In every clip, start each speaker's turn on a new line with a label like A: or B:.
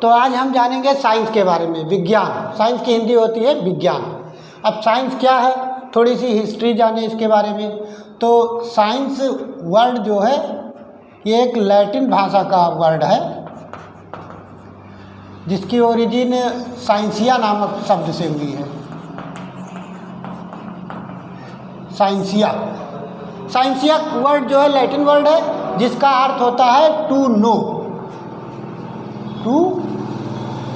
A: तो आज हम जानेंगे साइंस के बारे में, विज्ञान। साइंस की हिंदी होती है विज्ञान। अब साइंस क्या है, थोड़ी सी हिस्ट्री जाने इसके बारे में। तो साइंस वर्ड जो है ये एक लैटिन भाषा का वर्ड है जिसकी ओरिजिन साइंसिया नामक शब्द से हुई है। साइंसिया, साइंसिया वर्ड जो है लैटिन वर्ड है जिसका अर्थ होता है to know. To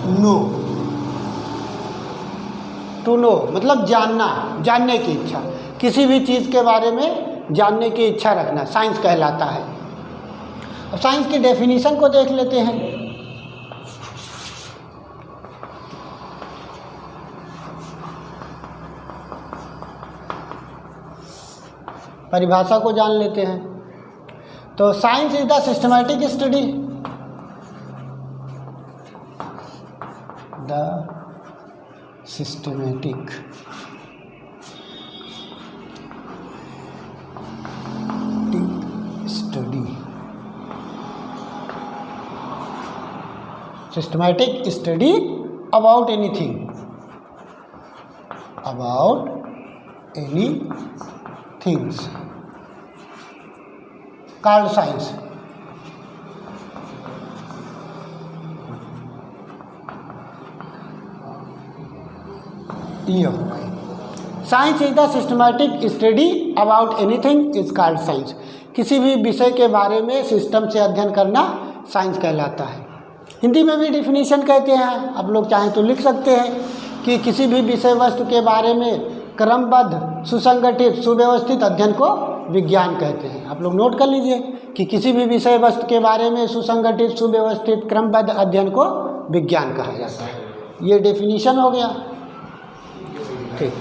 A: know, to know मतलब जानना, जानने की इच्छा, किसी भी चीज़ के बारे में जानने की इच्छा रखना साइंस कहलाता है। अब साइंस की डेफिनेशन को देख लेते हैं। परिभाषा को जान लेते हैं। तो science is the systematic study, the systematic study, systematic study about anything, about any things called science. ये science is the systematic study about anything is called science. किसी भी विषय के बारे में सिस्टम से अध्ययन करना साइंस कहलाता है। हिंदी में भी डिफिनीशन कहते हैं, आप लोग चाहें तो लिख सकते हैं कि किसी भी विषय वस्तु के बारे में क्रमबद्ध, सुसंगठित, सुव्यवस्थित अध्ययन को विज्ञान कहते हैं। आप लोग नोट कर लीजिए कि किसी भी विषय वस्तु के बारे में सुसंगठित, सुव्यवस्थित, क्रमबद्ध अध्ययन को विज्ञान कहा जाता है। ये डेफिनीशन हो गया। ठीक,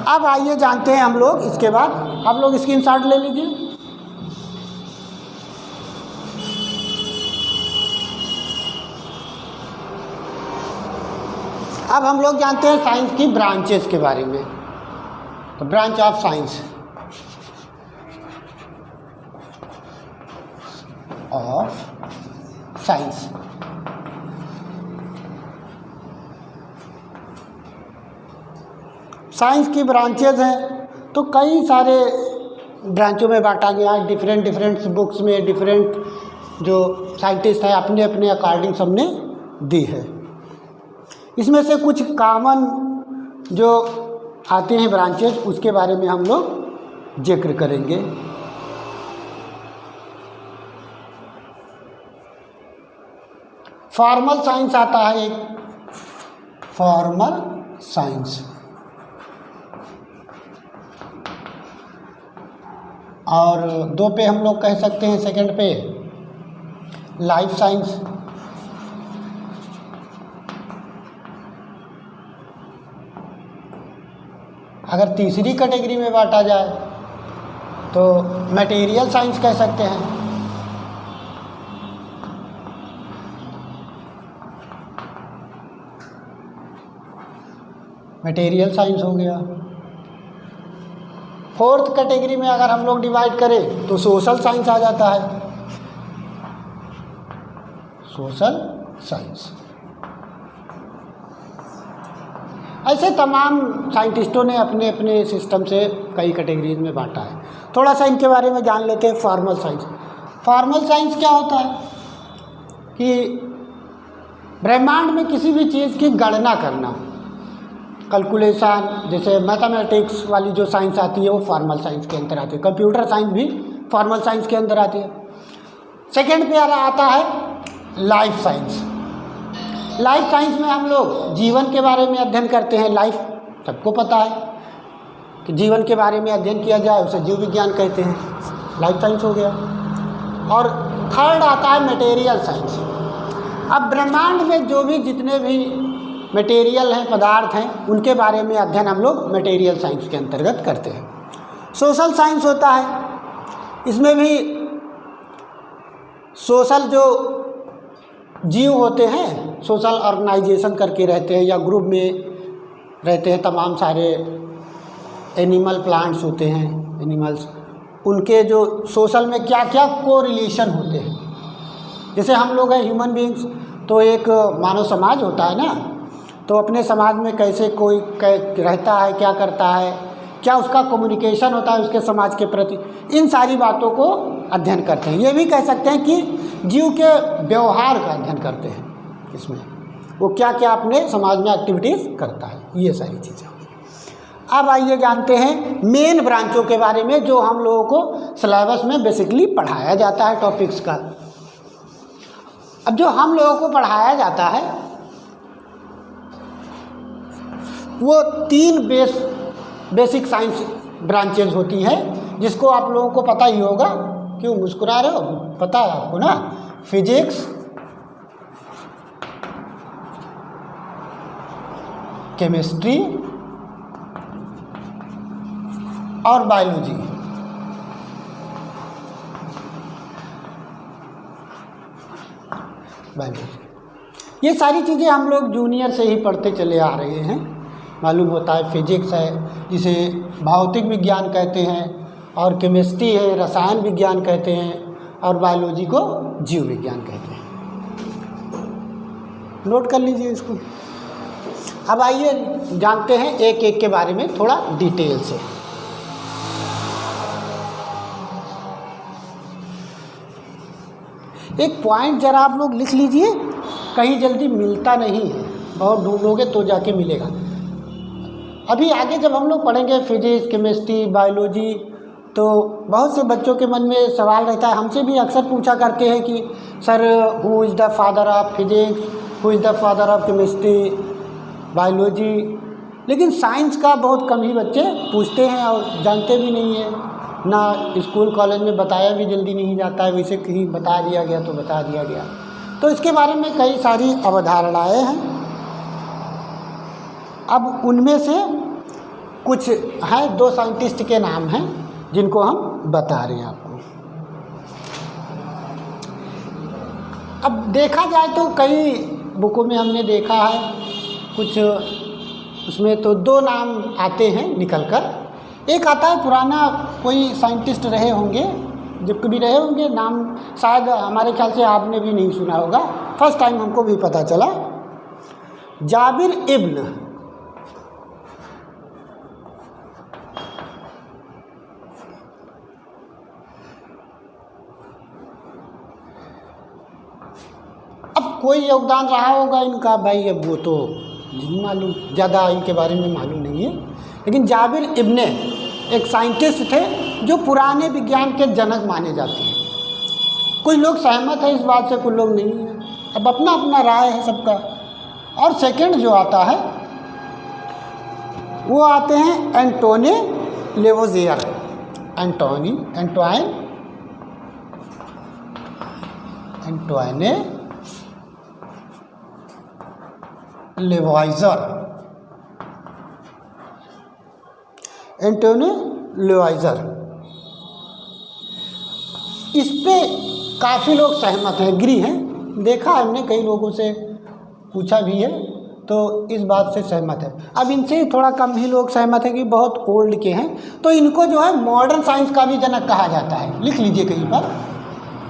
A: अब आइए जानते हैं हम लोग इसके बाद। आप लोग स्क्रीनशॉट ले लीजिए। अब हम लोग जानते हैं साइंस की ब्रांचेस के बारे में। तो ब्रांच ऑफ साइंस, साइंस की ब्रांचेज हैं तो कई सारे ब्रांचों में बांटा गया। डिफरेंट बुक्स में डिफरेंट जो साइंटिस्ट हैं अपने अपने अकॉर्डिंग सबने दी है। इसमें से कुछ कॉमन जो आते हैं ब्रांचेज उसके बारे में हम लोग जिक्र करेंगे। फॉर्मल साइंस आता है एक, फॉर्मल साइंस, और दो पे हम लोग कह सकते हैं सेकंड पे लाइफ साइंस। अगर तीसरी कैटेगरी में बांटा जाए तो मटेरियल साइंस कह सकते हैं। मटेरियल साइंस हो गया। फोर्थ कैटेगरी में अगर हम लोग डिवाइड करें तो सोशल साइंस आ जाता है, सोशल साइंस। ऐसे तमाम साइंटिस्टों ने अपने अपने सिस्टम से कई कैटेगरीज में बांटा है। थोड़ा सा इनके बारे में जान लेते हैं। फॉर्मल साइंस, फॉर्मल साइंस क्या होता है कि ब्रह्मांड में किसी भी चीज़ की गणना करना, कैलकुलेशन, जैसे मैथमेटिक्स वाली जो साइंस आती है वो फॉर्मल साइंस के अंदर आती है। कंप्यूटर साइंस भी फॉर्मल साइंस के अंदर आती है। सेकेंड पे आता है लाइफ साइंस। लाइफ साइंस में हम लोग जीवन के बारे में अध्ययन करते हैं। लाइफ सबको पता है कि जीवन के बारे में अध्ययन किया जाए उसे जीव विज्ञान कहते हैं, लाइफ साइंस हो गया। और थर्ड आता है मटेरियल साइंस। अब ब्रह्मांड में जो भी जितने भी मटेरियल हैं, पदार्थ हैं, उनके बारे में अध्ययन हम लोग मटेरियल साइंस के अंतर्गत करते हैं। सोशल साइंस होता है, इसमें भी सोशल जो जीव होते हैं, सोशल ऑर्गेनाइजेशन करके रहते हैं या ग्रुप में रहते हैं, तमाम सारे एनिमल प्लांट्स होते हैं, एनिमल्स, उनके जो सोशल में क्या क्या कोरिलेशन होते हैं। जैसे हम लोग हैं ह्यूमन बींग्स, तो एक मानव समाज होता है ना, तो अपने समाज में कैसे कोई रहता है, क्या करता है, क्या उसका कम्युनिकेशन होता है उसके समाज के प्रति, इन सारी बातों को अध्ययन करते हैं। ये भी कह सकते हैं कि जीव के व्यवहार का अध्ययन करते हैं, इसमें वो क्या क्या अपने समाज में एक्टिविटीज़ करता है, ये सारी चीज़ें। अब आइए जानते हैं मेन ब्रांचों के बारे में जो हम लोगों को सिलेबस में बेसिकली पढ़ाया जाता है टॉपिक्स का। अब जो हम लोगों को पढ़ाया जाता है वो 3 बेसिक साइंस ब्रांचेज होती हैं, जिसको आप लोगों को पता ही होगा। क्यों मुस्कुरा रहे हो? पता है आपको ना, फिजिक्स, केमिस्ट्री और बायोलॉजी। ये सारी चीज़ें हम लोग जूनियर से ही पढ़ते चले आ रहे हैं, मालूम होता है। फिजिक्स है जिसे भौतिक विज्ञान कहते हैं, और केमिस्ट्री है रसायन विज्ञान कहते हैं, और बायोलॉजी को जीव विज्ञान कहते हैं। नोट कर लीजिए इसको। अब आइए जानते हैं एक एक के बारे में थोड़ा डिटेल से। एक पॉइंट ज़रा आप लोग लिख लीजिए, कहीं जल्दी मिलता नहीं है, बहुत ढूंढोगे तो जाके मिलेगा। अभी आगे जब हम लोग पढ़ेंगे फिजिक्स, केमिस्ट्री, बायोलॉजी, तो बहुत से बच्चों के मन में सवाल रहता है, हमसे भी अक्सर पूछा करते हैं कि sir who is the father of physics, who is the father of chemistry, biology. लेकिन साइंस का बहुत कम ही बच्चे पूछते हैं और जानते भी नहीं है, ना स्कूल कॉलेज में बताया भी जल्दी नहीं जाता है, वैसे कहीं बता दिया गया तो बता दिया गया। तो इसके बारे में कई सारी अवधारणाएँ हैं। अब उनमें से कुछ हैं, 2 साइंटिस्ट के नाम हैं जिनको हम बता रहे हैं आपको। अब देखा जाए तो कई बुकों में हमने देखा है, कुछ उसमें तो 2 नाम आते हैं निकल कर। एक आता है पुराना कोई साइंटिस्ट रहे होंगे, जब कभी रहे होंगे, नाम शायद हमारे ख्याल से आपने भी नहीं सुना होगा, फर्स्ट टाइम हमको भी पता चला, जाबिर इब्न। अब कोई योगदान रहा होगा इनका भाई, अब वो तो नहीं मालूम, ज़्यादा इनके बारे में मालूम नहीं है। लेकिन जाबिर इब्ने एक साइंटिस्ट थे जो पुराने विज्ञान के जनक माने जाते हैं। कुछ लोग सहमत हैं इस बात से, कुछ लोग नहीं है, अब अपना अपना राय है सबका। और सेकंड जो आता है वो आते हैं एंटोने लेवोजियर, एंटोने लेवाइजर, एंटोने लेवाइजर। इस पे काफ़ी लोग सहमत हैं, एग्री हैं। देखा है हमने, कई लोगों से पूछा भी है, तो इस बात से सहमत है। अब इनसे थोड़ा कम ही लोग सहमत हैं कि बहुत ओल्ड के हैं, तो इनको जो है मॉडर्न साइंस का भी जनक कहा जाता है। लिख लीजिए कहीं पर,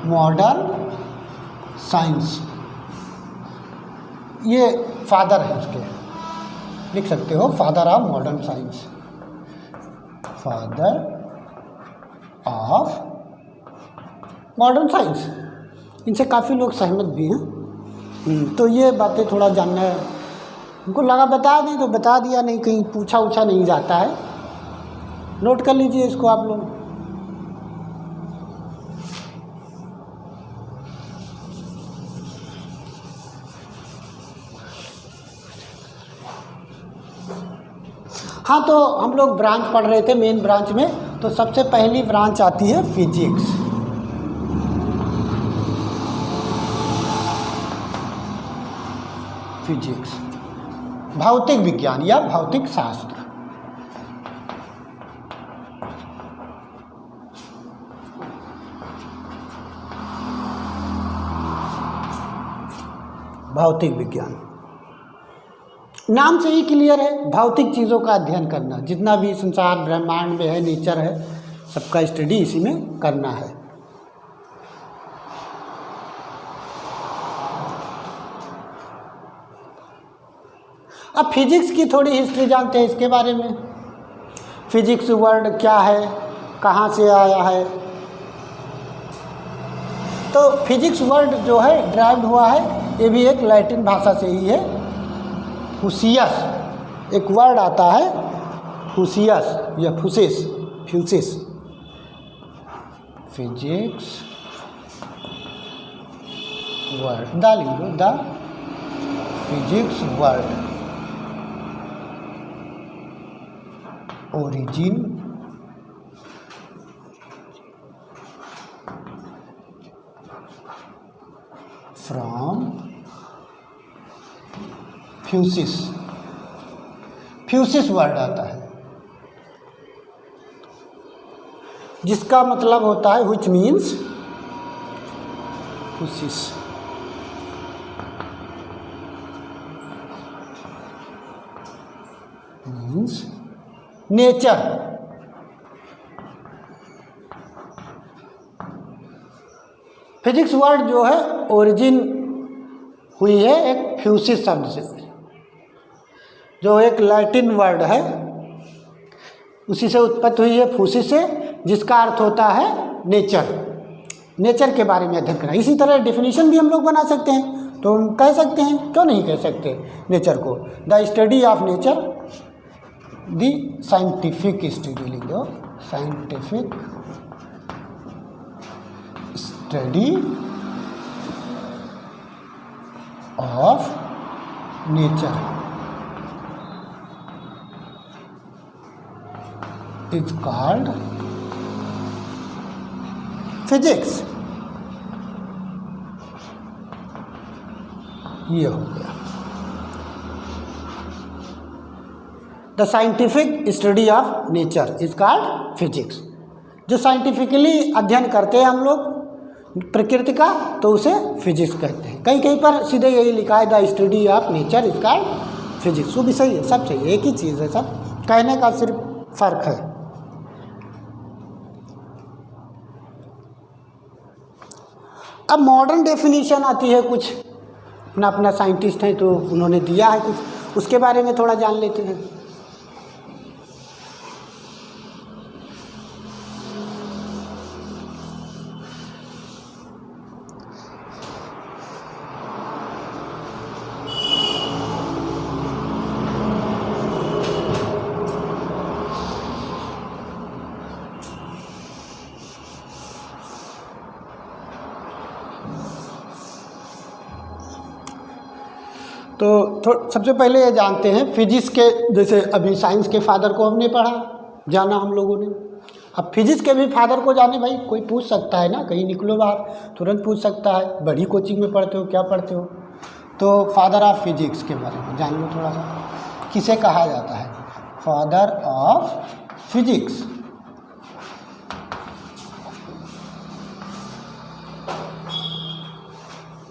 A: मॉडर्न साइंस, ये फादर है उसके, लिख सकते हो, father of modern science, father of modern science. इनसे काफ़ी लोग सहमत भी हैं। तो ये बातें थोड़ा जानना है, उनको लगा बता दें तो बता दिया, नहीं कहीं पूछा नहीं जाता है। नोट कर लीजिए इसको आप लोग। हाँ, तो हम लोग ब्रांच पढ़ रहे थे, मेन ब्रांच में, तो सबसे पहली ब्रांच आती है फिजिक्स। फिजिक्स भौतिक विज्ञान या भौतिक शास्त्र। भौतिक विज्ञान नाम से ही क्लियर है, भौतिक चीज़ों का अध्ययन करना, जितना भी संसार ब्रह्मांड में है, नेचर है, सबका स्टडी इसी में करना है। अब फिजिक्स की थोड़ी हिस्ट्री जानते हैं इसके बारे में। फिजिक्स वर्ड क्या है, कहाँ से आया है। तो फिजिक्स वर्ड जो है ड्राइव हुआ है, ये भी एक लैटिन भाषा से ही है। फुसियस एक वर्ड आता है, फुसियस या physis, physis. Physics word the लिख लो, the physics word origin from physis, physis word आता है जिसका मतलब होता है which means physis, means nature. Physics word जो है ओरिजिन हुई है एक फ्यूसिस शब्द से, जो एक लैटिन वर्ड है, उसी से उत्पत्ति हुई है, फ्यूसिस से, जिसका अर्थ होता है नेचर, नेचर के बारे में अध्ययन करना। इसी तरह डेफिनेशन भी हम लोग बना सकते हैं, तो हम कह सकते हैं, क्यों नहीं कह सकते, नेचर को the study of nature, the scientific study लिख दो, scientific study of nature is called physics. ये हो गया the scientific study of nature is called physics. जो साइंटिफिकली अध्ययन करते हैं हम लोग प्रकृति का, तो उसे फिजिक्स कहते हैं। कहीं कहीं पर सीधे यही लिखा है the study of nature is called physics. वो भी सही है, सब सही है, एक ही चीज़ है, सब कहने का सिर्फ फर्क है। अब मॉडर्न डेफिनेशन आती है, कुछ अपना अपना साइंटिस्ट हैं तो उन्होंने दिया है कुछ, उसके बारे में थोड़ा जान लेते हैं। तो सबसे पहले ये जानते हैं फिजिक्स के, जैसे अभी साइंस के फादर को हमने पढ़ा, जाना हम लोगों ने। अब फिजिक्स के भी फादर को जाने, भाई कोई पूछ सकता है ना, कहीं निकलो बाहर तुरंत पूछ सकता है, बड़ी कोचिंग में पढ़ते हो क्या पढ़ते हो, तो फादर ऑफ फिजिक्स के बारे में जान लो थोड़ा सा, किसे कहा जाता है, फादर ऑफ फिजिक्स।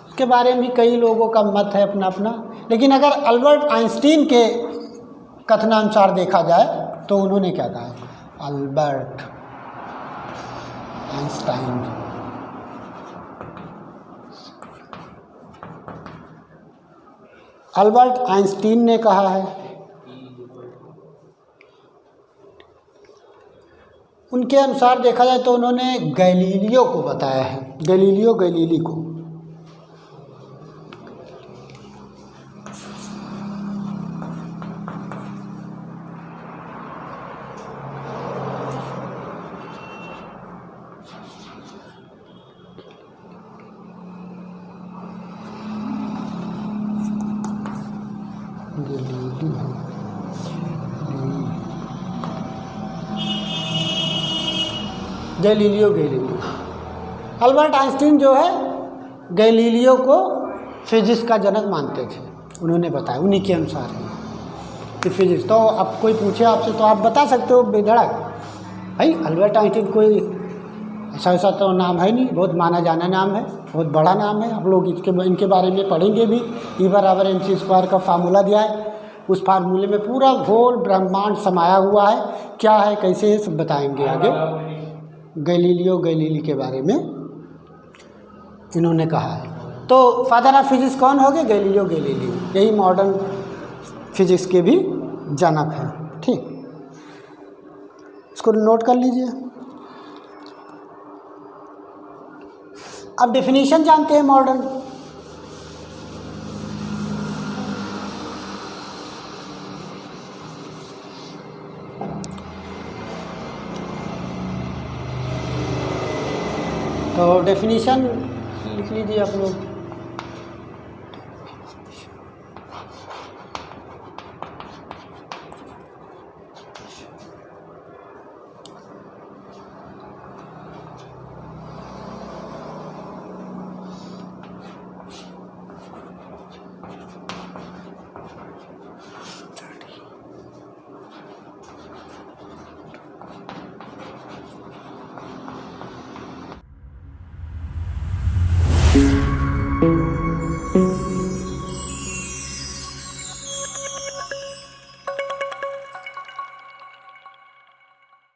A: इसके बारे में कई लोगों का मत है अपना अपना, लेकिन अगर अल्बर्ट आइंस्टीन के कथनानुसार देखा जाए तो उन्होंने क्या कहा है, अल्बर्ट आइंस्टाइन, अल्बर्ट आइंस्टीन ने कहा है, उनके अनुसार देखा जाए तो उन्होंने गैलीलियो को बताया है, गैलीलियो गैलीली को। गैलीलियो गैलीली, अल्बर्ट आइंस्टीन जो है गैलीलियो को फिजिक्स का जनक मानते थे, उन्होंने बताया, उन्हीं के अनुसार है कि फिजिक्स। तो अब कोई पूछे आपसे तो आप बता सकते हो बेधड़क, भाई अल्बर्ट आइंस्टीन कोई ऐसा तो नाम है नहीं, बहुत माना जाना नाम है, बहुत बड़ा नाम है। आप लोग इनके बारे में पढ़ेंगे भी, E=mc² का फार्मूला दिया है, उस फार्मूले में पूरा होल ब्रह्मांड समाया हुआ है, क्या है कैसे है सब बताएंगे आगे। गैलीलियो गैलीली के बारे में इन्होंने कहा है। तो फादर ऑफ फिजिक्स कौन हो गए, गैलीलियो गैलीली। यही मॉडर्न फिजिक्स के भी जनक हैं। ठीक, इसको नोट कर लीजिए। अब डेफिनेशन जानते हैं मॉडर्न। तो डेफिनेशन लिख लीजिए आप लोग।